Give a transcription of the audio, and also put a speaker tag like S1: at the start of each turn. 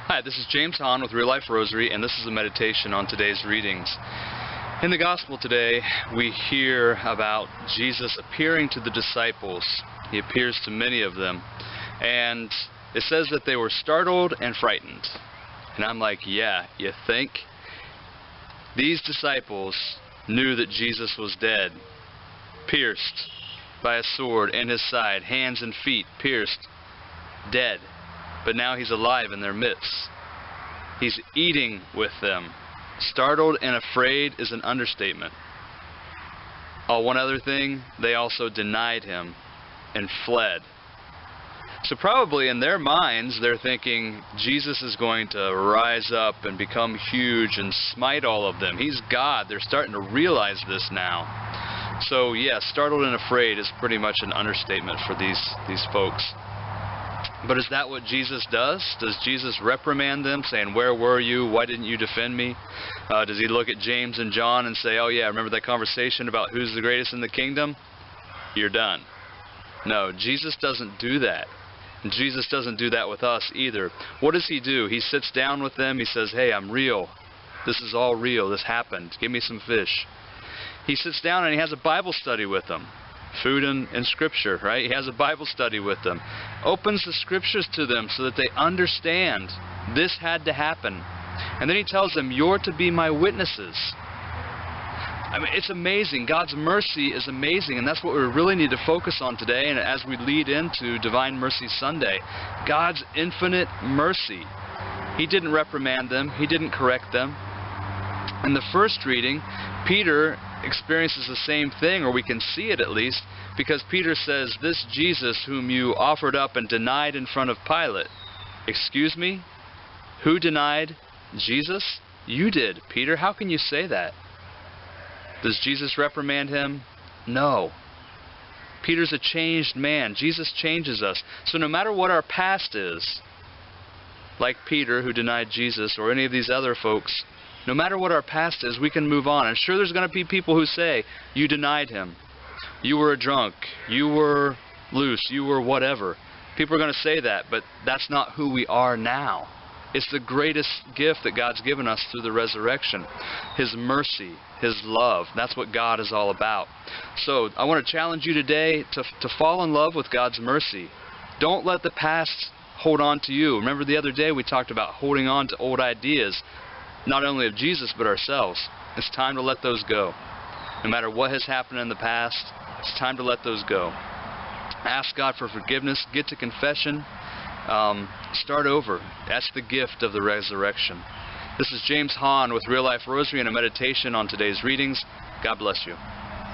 S1: Hi, this is James Hahn with Real Life Rosary, and this is a meditation on today's readings. In the Gospel today, we hear about Jesus appearing to the disciples. He appears to many of them, and it says that they were startled and frightened. And I'm like, yeah, you think? These disciples knew that Jesus was dead, pierced by a sword in his side, hands and feet pierced, dead. But now he's alive in their midst. He's eating with them. Startled and afraid is an understatement. Oh, one other thing, they also denied him and fled. So probably in their minds, they're thinking Jesus is going to rise up and become huge and smite all of them. He's God. They're starting to realize this now. So yeah, startled and afraid is pretty much an understatement for these folks. But is that what Jesus does? Does Jesus reprimand them, saying, "Where were you? Why didn't you defend me?" Does he look at James and John and say, "Oh yeah, remember that conversation about who's the greatest in the kingdom? You're done." No, Jesus doesn't do that. And Jesus doesn't do that with us either. What does he do? He sits down with them. He says, "Hey, I'm real. This is all real. This happened. Give me some fish." He sits down and he has a Bible study with them. Food and Scripture, right? He has a Bible study with them. Opens the Scriptures to them so that they understand this had to happen. And then he tells them, "You're to be my witnesses." I mean, it's amazing. God's mercy is amazing, and that's what we really need to focus on today, and as we lead into Divine Mercy Sunday. God's infinite mercy. He didn't reprimand them. He didn't correct them. In the first reading, Peter experiences the same thing, or we can see it at least, because Peter says, "This Jesus whom you offered up and denied in front of Pilate." Excuse me? Who denied Jesus? You did, Peter. How can you say that? Does Jesus reprimand him? No. Peter's a changed man. Jesus changes us. So no matter what our past is, like Peter who denied Jesus, or any of these other folks, no matter what our past is, we can move on. And sure, there's going to be people who say, "You denied him. You were a drunk. You were loose. You were whatever." People are going to say that, but that's not who we are now. It's the greatest gift that God's given us through the resurrection. His mercy, His love. That's what God is all about. So I want to challenge you today to fall in love with God's mercy. Don't let the past hold on to you. Remember the other day we talked about holding on to old ideas, not only of Jesus, but ourselves. It's time to let those go. No matter what has happened in the past, it's time to let those go. Ask God for forgiveness. Get to confession. Start over. That's the gift of the resurrection. This is James Hahn with Real Life Rosary and a meditation on today's readings. God bless you.